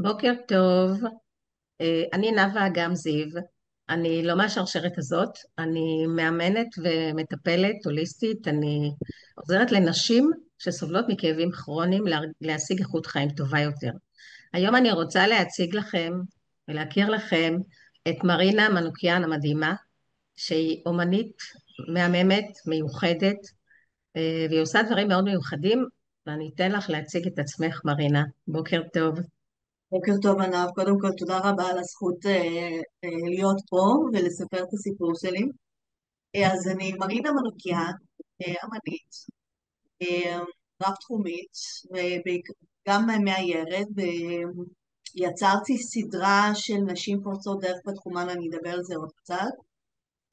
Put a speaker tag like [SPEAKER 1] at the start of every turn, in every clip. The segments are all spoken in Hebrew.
[SPEAKER 1] בוקר טוב, אני נאוה אגם זיו, אני לא מהשרשרת הזאת, אני מאמנת ומטפלת הוליסטית, אני עוזרת לנשים שסובלות מכאבים כרוניים להשיג איכות חיים טובה יותר. היום אני רוצה להציג לכם ולהכיר לכם את מרינה מנוקיאן המדהימה, שהיא אומנית מהממת, מיוחדת, והיא עושה דברים מאוד מיוחדים, ואני אתן לך להציג את עצמך, מרינה. בוקר טוב.
[SPEAKER 2] בוקר טוב ענב, קודם כל תודה רבה על הזכות להיות פה ולספר את הסיפור שלי. אז אני מרינה מנוקיאן, אמנית, אה, רב-תחומית וגם מאיירת. יצרתי סדרה של נשים פורצות דרך בתחומן, אני אדבר על זה עוד קצת.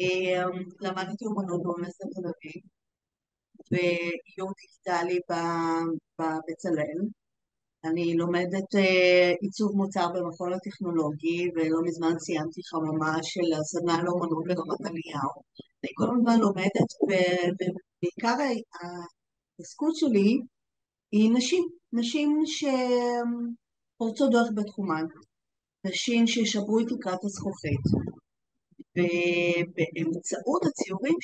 [SPEAKER 2] אה, למדתי אומנות באוניברסיטת תל אביב ואיור דיגיטלי בבצלאל. אני לומדת עיצוב מוצר במכון הטכנולוגי, ולא מזמן סיימתי חממה של הסדנה לאומנות ברמת אליהו. אני כל הזמן לומדת, ובעיקר ההתעסקות שלי היא נשים שפורצות דרך בתחומן, נשים ששברו את תקרת הזכוכית, ובאמצעות הציורים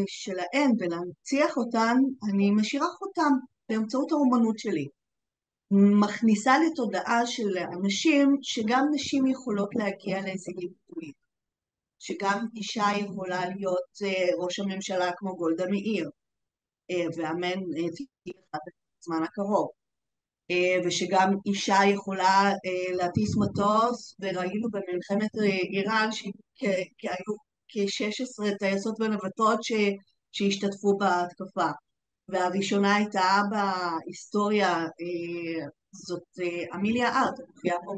[SPEAKER 2] שלהן ולהנציח אותן, אני משאירה חותם באמצעות האומנות שלי. מכניסה לתודעה של אנשים שגם נשים יכולות להגיע להישגים גדולים, שגם אישה יכולה להיות ראש הממשלה כמו גולדה מאיר, ואמן תהיה אחד בזמן הקרוב, ושגם אישה יכולה להטיס מטוס, וראינו במלחמת איראן שהיו כ-16 טייסות ונווטות שהשתתפו בהתקפה. והראשונה הייתה בהיסטוריה, זאת אמיליה ארט, מופיעה פה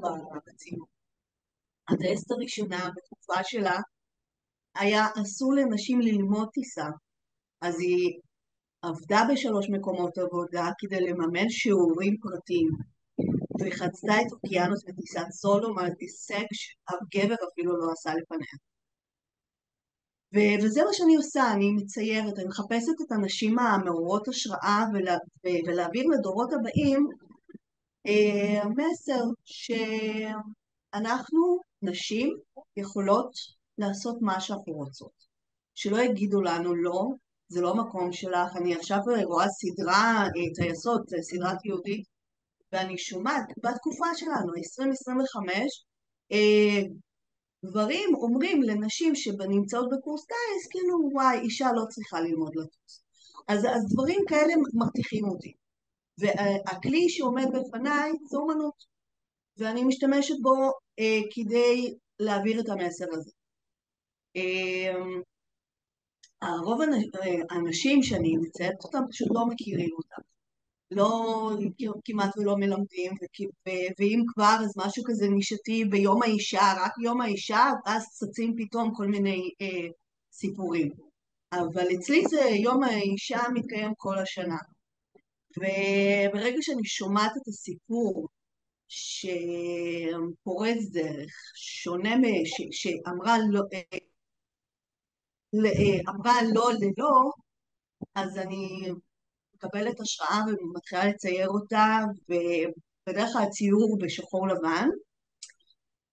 [SPEAKER 2] בציון. הטייסת הראשונה בתקופה שלה היה אסור לנשים ללמוד טיסה, אז היא עבדה בשלוש מקומות עבודה כדי לממן שיעורים פרטיים, וחצתה את אוקיינוס בטיסת סולו, הישג שאף גבר אפילו לא עשה לפניה. וזה מה שאני עושה, אני מציירת, אני מחפשת את הנשים המעוררות השראה ולהעביר לדורות הבאים מסר שאנחנו, נשים, יכולות לעשות מה שאנחנו רוצות. שלא יגידו לנו לא, זה לא מקום שלך. אני עכשיו רואה סדרה טייסות, סדרת יהודית, ואני שומעת בתקופה שלנו, 2025, גברים אומרים לנשים שנמצאות בקורס טייס, כאילו וואי, אישה לא צריכה ללמוד לטוס. אז דברים כאלה מרתיחים אותי. והכלי שעומד בפניי זה אומנות, ואני משתמשת בו כדי להעביר את המסר הזה. רוב האנשים שאני מציירת אותם פשוט לא מכירים אותם. לא, כמעט ולא מלמדים, ואם כבר אז משהו כזה נישתי ביום האישה, רק יום האישה, אז צצים פתאום כל מיני סיפורים. אבל אצלי זה יום האישה מתקיים כל השנה. וברגע שאני שומעת את הסיפור שפורץ דרך, שונה שאמרה לא, אמרה לא ללא, אז אני מקבלת השראה ומתחילה לצייר אותה, ובדרך כלל הציור הוא בשחור לבן,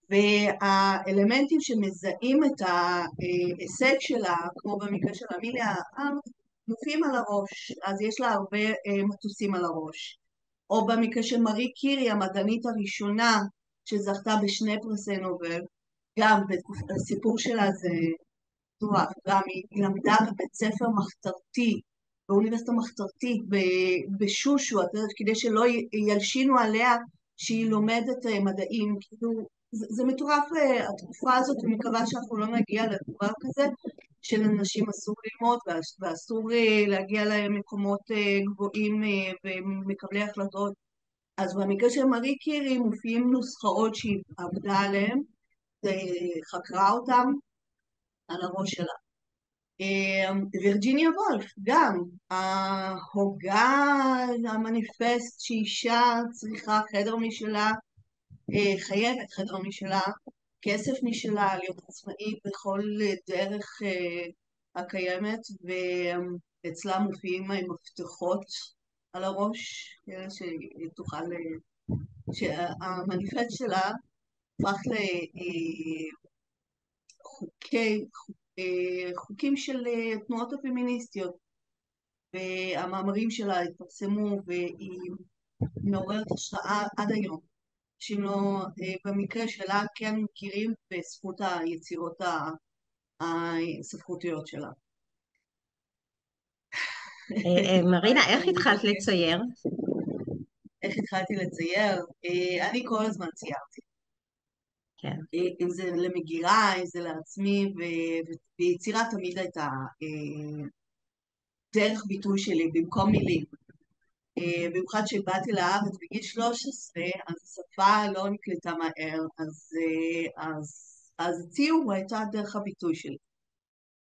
[SPEAKER 2] והאלמנטים שמזהים את ההישג שלה, כמו במקרה של אמיליה ארט, מופיעים על הראש, אז יש לה הרבה מטוסים על הראש. או במקרה של מארי קירי, המדענית הראשונה שזכתה בשני פרסי נובל, גם הסיפור שלה זה מטורף, גם היא למדה בבית ספר מחתרתי, באוניברסיטה מחתרתית בשושו, כדי שלא ילשינו עליה שהיא לומדת מדעים. כאילו, זה מטורף התקופה הזאת, ומקווה שאנחנו לא נגיע לדבר כזה, שלנשים אסור ללמוד ואסור להגיע למקומות גבוהים ומקבלי החלטות. אז במקרה של מארי קירי מופיעים נוסחאות שהיא עבדה עליהן, חקרה אותן על הראש שלה. וירג'יניה וולף, גם ההוגה, המניפסט שאישה צריכה חדר משלה, חייבת חדר משלה, כסף משלה, להיות עצמאית בכל דרך הקיימת, ואצלה מופיעים מפתחות על הראש, שהיא תוכל שהמניפסט שלה הפך לחוקים של התנועות הפמיניסטיות, והמאמרים שלה התפרסמו והיא מעוררת השראה עד היום. אנשים לא, במקרה שלה כן מכירים בזכות היצירות הספרותיות שלה.
[SPEAKER 1] מרינה, איך
[SPEAKER 2] אני
[SPEAKER 1] התחלת
[SPEAKER 2] מתרגשת.
[SPEAKER 1] לצייר?
[SPEAKER 2] איך התחלתי לצייר? אני כל הזמן ציירתי.
[SPEAKER 1] כן.
[SPEAKER 2] אם זה למגירה, אם זה לעצמי, ויצירה תמיד הייתה דרך ביטוי שלי במקום מילים. במיוחד כשבאתי לארץ בגיל 13, אז השפה לא נקלטה מהר, אז הציור הייתה דרך הביטוי שלי.